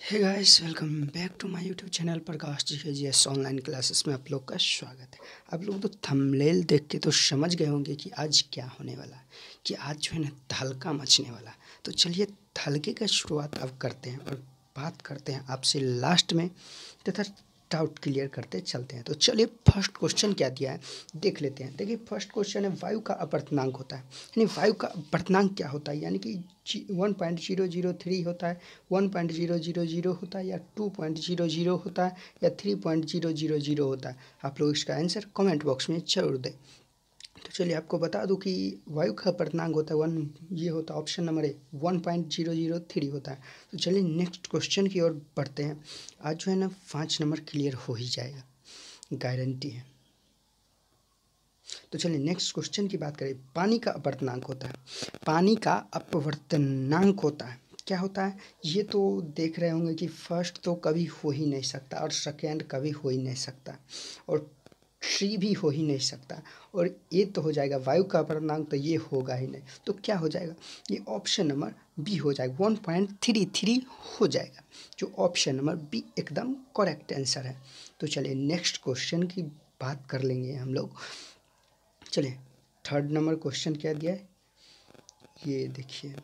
Hey guys, welcome back to my YouTube channel Prakash ji online classes में आप लोग का स्वागत है। आप लोग तो थंबनेल देख के तो समझ गए होंगे कि आज क्या होने वाला है, कि आज जो है ना धलका मचने वाला है। तो चलिए धलके का शुरुआत अब करते हैं और बात करते हैं आपसे लास्ट में तथा डाउट क्लियर करते चलते हैं। तो चलिए फर्स्ट क्वेश्चन क्या दिया है देख लेते हैं। देखिए फर्स्ट क्वेश्चन है वायु का अपवर्तनांक होता है, यानी वायु का अपवर्तनांक क्या होता है, यानी कि 1.003 होता है, 1.000 होता है, या 2.00 होता है, या 3.000 होता है। आप लोग इसका आंसर कमेंट बॉक्स में जरूर दें। तो चलिए आपको बता दूं कि वायु का अपवर्तनांक होता है ये होता है ऑप्शन नंबर ए 1.003 होता है। तो चलिए नेक्स्ट क्वेश्चन की ओर बढ़ते हैं। आज जो है ना 5 नंबर क्लियर हो ही जाएगा, गारंटी है। तो चलिए नेक्स्ट क्वेश्चन की बात करें। पानी का अपवर्तनांक होता है, पानी का अपवर्तनांक होता है, क्या होता है ये तो देख रहे होंगे कि फर्स्ट तो कभी हो ही नहीं सकता और सेकेंड कभी हो ही नहीं सकता और थ्री भी हो ही नहीं सकता, और ये तो हो जाएगा वायु का अपवर्तनांक, तो ये होगा ही नहीं। तो क्या हो जाएगा, ये ऑप्शन नंबर बी हो जाएगा, 1.33 हो जाएगा, जो ऑप्शन नंबर बी एकदम करेक्ट आंसर है। तो चलिए नेक्स्ट क्वेश्चन की बात कर लेंगे हम लोग। चलिए थर्ड नंबर क्वेश्चन क्या दिया है ये देखिए,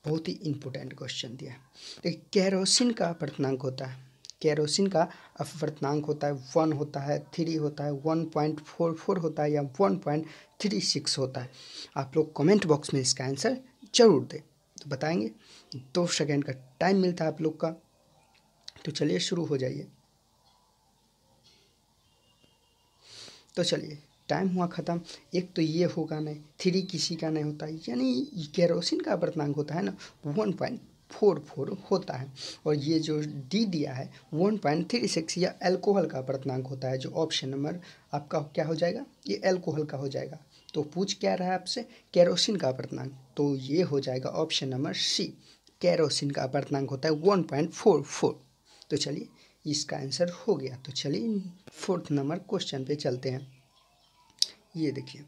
बहुत ही इम्पोर्टेंट क्वेश्चन दिया है। देखिए केरोसिन का अपवर्तनांक होता है, केरोसिन का अपवर्तनांक होता है 1 होता है, 3 होता है, 1.44 होता है, या 1.36 होता है। आप लोग कमेंट बॉक्स में इसका आंसर जरूर दें, तो बताएंगे। 2 सेकेंड का टाइम मिलता है आप लोग का। तो चलिए शुरू हो जाइए। तो चलिए टाइम हुआ ख़त्म। एक तो ये होगा नहीं, 3 किसी का नहीं होता, यानी केरोसिन का अपवर्तनांक होता है ना 1.44 होता है, और ये जो डी दिया है 1.36 या अल्कोहल का अपवर्तनांक होता है, जो ऑप्शन नंबर आपका क्या हो जाएगा, ये अल्कोहल का हो जाएगा। तो पूछ क्या रहा है आपसे, केरोसिन का अपवर्तनांक, तो ये हो जाएगा ऑप्शन नंबर सी, केरोसिन का अपवर्तनांक होता है 1.44। तो चलिए इसका आंसर हो गया। तो चलिए फोर्थ नंबर क्वेश्चन पे चलते हैं। ये देखिए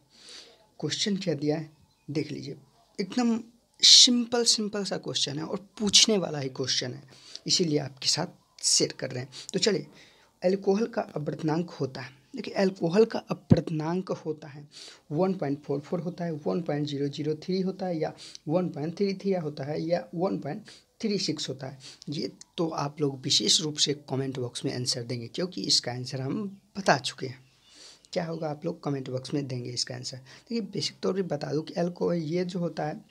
क्वेश्चन क्या दिया है देख लीजिए, एकदम सिंपल सिंपल सा क्वेश्चन है और पूछने वाला ही क्वेश्चन है, इसीलिए आपके साथ शेयर कर रहे हैं। तो चलिए अल्कोहल का अपवर्तनांक होता है, देखिए अल्कोहल का अपवर्तनांक होता है 1.44 होता है, 1.003 होता है, या 1.33 होता है, या 1.36 होता है। ये तो आप लोग विशेष रूप से कमेंट बॉक्स में आंसर देंगे, क्योंकि इसका आंसर हम बता चुके हैं। क्या होगा आप लोग कमेंट बॉक्स में देंगे इसका आंसर। देखिए बेसिक तौर पे बता दूं कि अल्कोहल ये जो होता है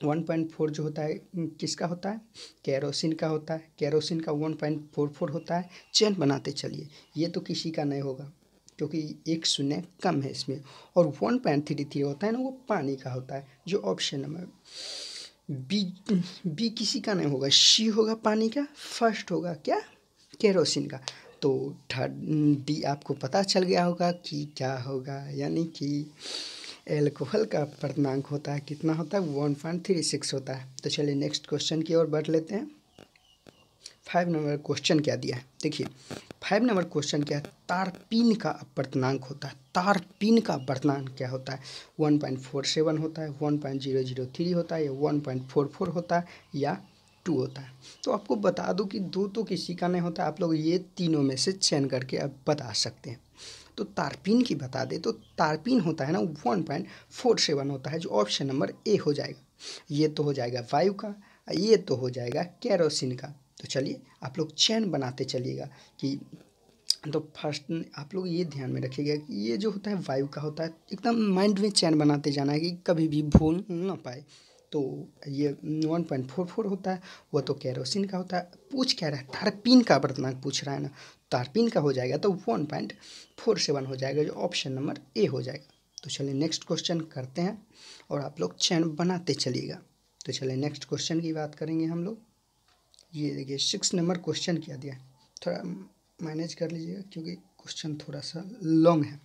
1.4 जो होता है किसका होता है, केरोसिन का होता है। केरोसिन का 1.44 होता है। चेन बनाते चलिए, ये तो किसी का नहीं होगा क्योंकि एक शून्य कम है इसमें। और 1.33 होता है ना, वो पानी का होता है, जो ऑप्शन नंबर बी, बी किसी का नहीं होगा, सी होगा पानी का, फर्स्ट होगा क्या, केरोसिन का। तो थर्ड डी आपको पता चल गया होगा कि क्या होगा, यानी कि एल्कोहल का अपवर्तनांक होता है, कितना होता है 1.36 होता है। तो चलिए नेक्स्ट क्वेश्चन की ओर बढ़ लेते हैं। 5 नंबर क्वेश्चन क्या दिया है देखिए, 5 नंबर क्वेश्चन क्या है, तारपीन का अपवर्तनांक होता है। तारपीन का अपवर्तनांक क्या होता है, 1.47 होता है, 1.003 होता है, या 1.44 होता है, या 2 होता है। तो आपको बता दूं कि 2 तो किसी का नहीं होता, आप लोग ये तीनों में से चयन करके अब बता सकते हैं। तो तारपीन की बता दे तो तारपीन होता है ना 1.47 होता है, जो ऑप्शन नंबर ए हो जाएगा। ये तो हो जाएगा वायु का, ये तो हो जाएगा केरोसिन का। तो चलिए आप लोग चैन बनाते चलिएगा कि, तो फर्स्ट आप लोग ये ध्यान में रखिएगा कि ये जो होता है वायु का होता है, एकदम माइंड में चैन बनाते जाना है कि कभी भी भूल ना पाए। तो ये 1.44 होता है, वो तो केरोसिन का होता है। पूछ क्या रहा है, तारपीन का अपवर्तनांक पूछ रहा है ना, तारपीन का हो जाएगा तो 1.47 हो जाएगा, जो ऑप्शन नंबर ए हो जाएगा। तो चलिए नेक्स्ट क्वेश्चन करते हैं और आप लोग चैन बनाते चलिएगा। तो चलिए नेक्स्ट क्वेश्चन की बात करेंगे हम लोग। ये देखिए 6 नंबर क्वेश्चन क्या दिया है, थोड़ा मैनेज कर लीजिएगा क्योंकि क्वेश्चन थोड़ा सा लॉन्ग है।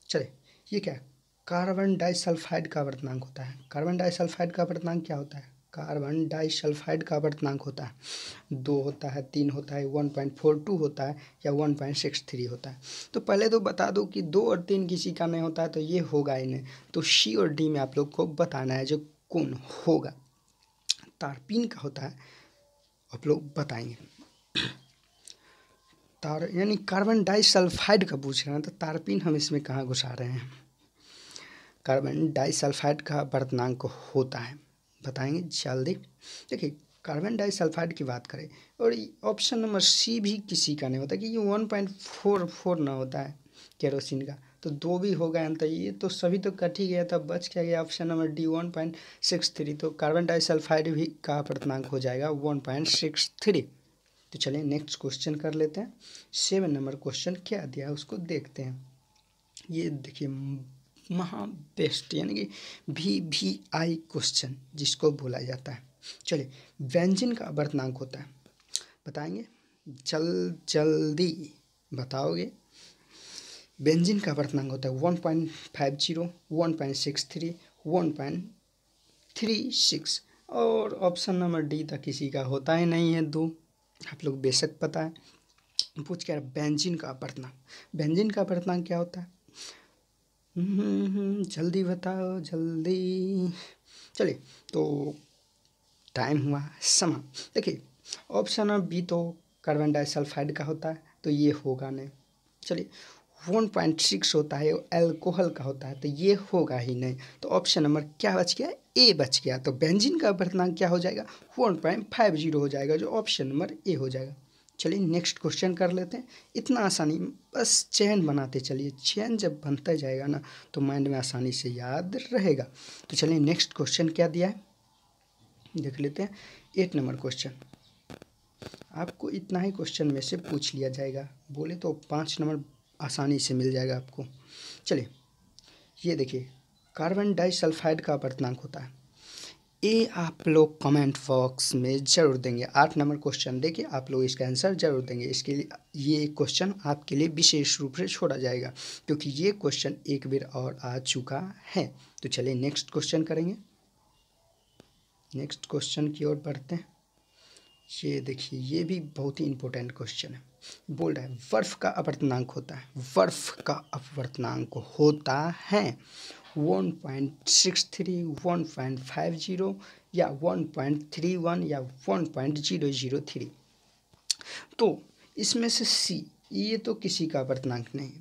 चलिए ये क्या है, कार्बन डाइसल्फाइड का अपवर्तनांक होता है। कार्बन डाइसल्फाइड का अपवर्तनांक क्या होता है, कार्बन डाइसल्फाइड का अपवर्तनांक होता है 2 होता है, 3 होता है, 1.42 होता है, या 1.63 होता है। तो पहले तो बता दूं कि 2 और 3 किसी का नहीं होता है, तो ये होगा ही नहीं। तो सी और डी में आप लोग को बताना है जो कौन होगा। तारपीन का होता है आप लोग बताएंगे। तार यानी कार्बन डाइसल्फाइड का पूछ रहे हैं, तो तारपीन हम इसमें कहाँ घुसा रहे हैं। कार्बन डाइसल्फाइड का अपवर्तनांक होता है, बताएंगे जल्दी। देखिए कार्बन डाइसल्फाइड की बात करें और ऑप्शन नंबर सी भी किसी का नहीं होता, कि ये 1.44 ना होता है केरोसिन का, तो 2 भी होगा अंतर, ये तो सभी तो कट ही गया था, बच क्या गया ऑप्शन नंबर डी 1.63। तो कार्बन डाइसल्फाइड भी का अपवर्तनांक हो जाएगा 1.63। तो चलिए नेक्स्ट क्वेश्चन कर लेते हैं। 7 नंबर क्वेश्चन क्या दिया है उसको देखते हैं। ये देखिए महा बेस्ट यानी कि VVI क्वेश्चन जिसको बोला जाता है। चलिए व्यंजन का अपवर्तनांक होता है, बताएंगे जल्दी बताओगे। व्यंजन का अपवर्तनांक होता है 1.50, 1.63, 1.36 और ऑप्शन नंबर डी तक किसी का होता ही नहीं है 2। आप लोग बेशक पता है। पूछ क्या व्यंजन का अपवर्तनांक, व्यंजन का अपवर्तनांक क्या होता है? जल्दी बताओ जल्दी। चलिए तो टाइम हुआ समय। देखिए ऑप्शन बी तो कार्बन डाइसल्फाइड का होता है, तो ये होगा नहीं। चलिए 1.6 होता है अल्कोहल का होता है, तो ये होगा ही नहीं। तो ऑप्शन नंबर क्या बच गया? ए बच गया। तो बेंजीन का अपवर्तनांक क्या हो जाएगा? 1.50 हो जाएगा, जो ऑप्शन नंबर ए हो जाएगा। चलिए नेक्स्ट क्वेश्चन कर लेते हैं। इतना आसानी, बस चैन बनाते चलिए, चैन जब बनता जाएगा ना तो माइंड में आसानी से याद रहेगा। तो चलिए नेक्स्ट क्वेश्चन क्या दिया है देख लेते हैं। 8 नंबर क्वेश्चन, आपको इतना ही क्वेश्चन में से पूछ लिया जाएगा, बोले तो 5 नंबर आसानी से मिल जाएगा आपको। चलिए ये देखिए कार्बन डाइसल्फाइड का अपवर्तनांक होता है। ये आप लोग कमेंट बॉक्स में ज़रूर देंगे। 8 नंबर क्वेश्चन देखिए, आप लोग इसका आंसर जरूर देंगे। इसके लिए ये क्वेश्चन आपके लिए विशेष रूप से छोड़ा जाएगा, क्योंकि ये क्वेश्चन एक बार और आ चुका है। तो चलिए नेक्स्ट क्वेश्चन करेंगे। नेक्स्ट क्वेश्चन की ओर बढ़ते हैं। ये देखिए ये भी बहुत ही इंपॉर्टेंट क्वेश्चन है। बोल रहा है बर्फ का अपवर्तनांक होता है, बर्फ का अपवर्तनांक होता है 1.63, 1.50 या 1.31 या 1.003। तो इसमें से सी, ये तो किसी का अपवर्तनांक नहीं,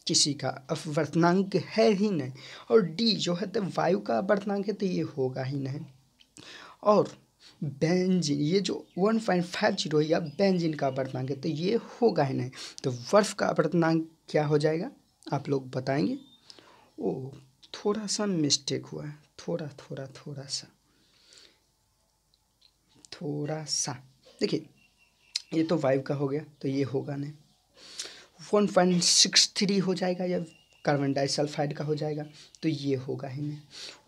किसी का अपवर्तनांक है ही नहीं। और डी जो है तो वायु का अपवर्तनांक है, तो ये होगा ही नहीं। और बेंजीन ये जो 1.50 या बेंजीन का अपवर्तनांक है, तो ये होगा ही नहीं। तो बर्फ का अपवर्तनांक क्या हो जाएगा आप लोग बताएंगे। ओ थोड़ा सा मिस्टेक हुआ है, थोड़ा सा देखिए, ये तो वायु का हो गया, तो ये होगा नहीं। 1.63 हो जाएगा या कार्बन डाइसल्फाइड का हो जाएगा, तो ये होगा ही नहीं।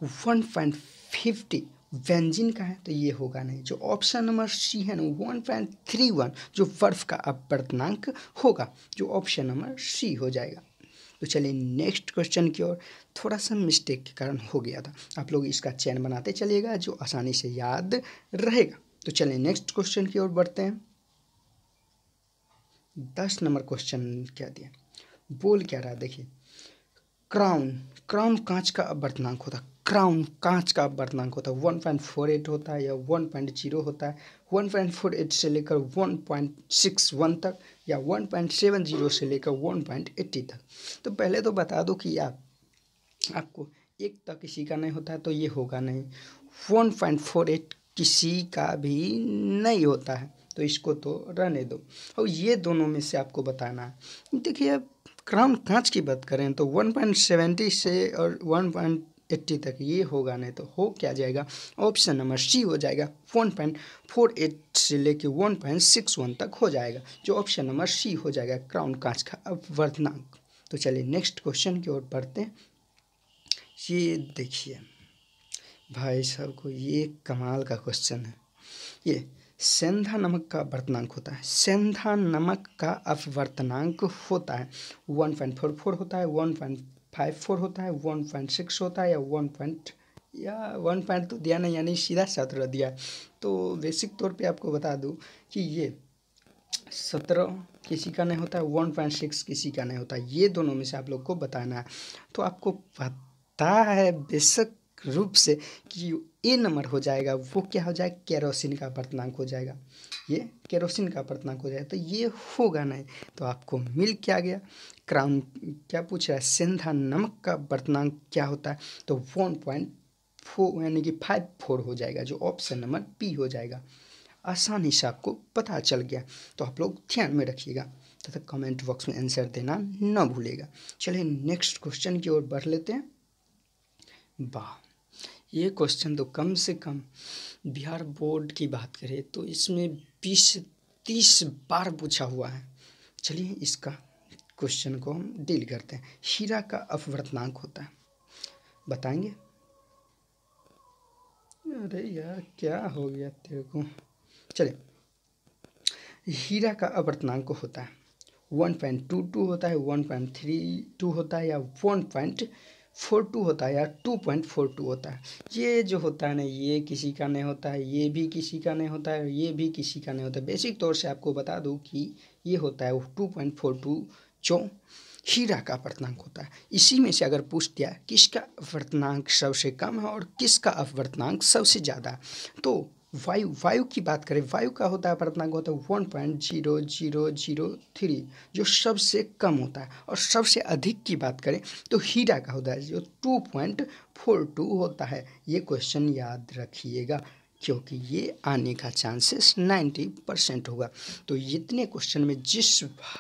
1.50 बेंजीन का है, तो ये होगा नहीं। जो ऑप्शन नंबर सी है ना 1.31 जो बर्फ का अपवर्तनांक होगा, जो ऑप्शन नंबर सी हो जाएगा। तो चलिए नेक्स्ट क्वेश्चन की ओर। थोड़ा सा मिस्टेक के कारण हो गया था, आप लोग इसका चयन बनाते चलिएगा जो आसानी से याद रहेगा। तो चलिए नेक्स्ट क्वेश्चन की ओर बढ़ते हैं। 10 नंबर क्वेश्चन क्या दिया, बोल क्या रहा है देखिए। क्राउन कांच का अपवर्तनांक होता है, क्राउन कांच का अपवर्तनांक होता है 1.48 होता है या 1.0 होता है, 1.48 से लेकर 1.61 तक या 1.70 से लेकर 1.80 तक। तो पहले तो बता दो कि आपको एक तक किसी का नहीं होता है, तो ये होगा नहीं। 1.48 किसी का भी नहीं होता है, तो इसको तो रहने दो। और ये दोनों में से आपको बताना है। देखिए अब क्राउन कांच की बात करें तो 1.70 से और 1.80 तक ये होगा नहीं, तो हो क्या जाएगा? ऑप्शन नंबर सी हो जाएगा। 1.48 से लेके 1.61 तक हो जाएगा, जो ऑप्शन नंबर सी हो जाएगा क्राउन कांच का अपवर्तनांक। तो चलिए नेक्स्ट क्वेश्चन की ओर बढ़ते हैं। ये देखिए भाई साहब को, ये कमाल का क्वेश्चन है। ये सेंधा नमक का अपवर्तनांक होता है, सेंधा नमक का अपवर्तनांक होता है 1.44 होता है, 1.54 होता है, 1.6 होता है या 1 पॉइंट तो दिया नहीं, यानी सीधा सत्रह दिया। तो बेसिक तौर पे आपको बता दूं कि ये 17 किसी का नहीं होता है, 1.6 किसी का नहीं होता है। ये दोनों में से आप लोग को बताना है। तो आपको पता है बेशक रूप से कि ए नंबर हो जाएगा वो क्या हो जाएगा, केरोसिन का अपर्तनांक हो जाएगा। ये केरोसिन का अपर्तनांक हो जाएगा, तो ये होगा नहीं। तो आपको मिल क्या गया, क्राउन क्या पूछ रहा है, सेंधा नमक का अपर्तनांक क्या होता है, तो 1.4 यानी कि 54 हो जाएगा, जो ऑप्शन नंबर बी हो जाएगा। आसानी से आपको पता चल गया, तो आप लोग ध्यान में रखिएगा तथा कमेंट बॉक्स में आंसर देना न भूलेगा। चलिए नेक्स्ट क्वेश्चन की ओर बढ़ लेते हैं। वाह, ये क्वेश्चन तो कम से कम बिहार बोर्ड की बात करें तो इसमें 20-30 बार पूछा हुआ है। चलिए इसका क्वेश्चन को हम डील करते हैं। हीरा का अपवर्तनांक होता है, बताएंगे? अरे यार क्या हो गया तेरे को। चलिए, हीरा का अपवर्तनांक होता है 1.22 होता है, 1.32 होता है, या 1.42 होता है, या 2.42 होता है। ये जो होता है ना, ये किसी का नहीं होता है, ये भी किसी का नहीं होता है, ये भी किसी का नहीं होता है। बेसिक तौर से आपको बता दूं कि ये होता है 2.42, जो हीरा का अपवर्तनांक होता है। इसी में से अगर पूछ दिया किसका अपवर्तनांक सबसे कम है और किसका अपवर्तनांक सबसे ज़्यादा है, तो वायु की बात करें, वायु का होता है अपवर्तनांक होता है 1.0003, जो सबसे कम होता है। और सबसे अधिक की बात करें तो हीरा का होता है जो 2.42 होता है। ये क्वेश्चन याद रखिएगा, क्योंकि ये आने का चांसेस 90% होगा। तो इतने क्वेश्चन में जिस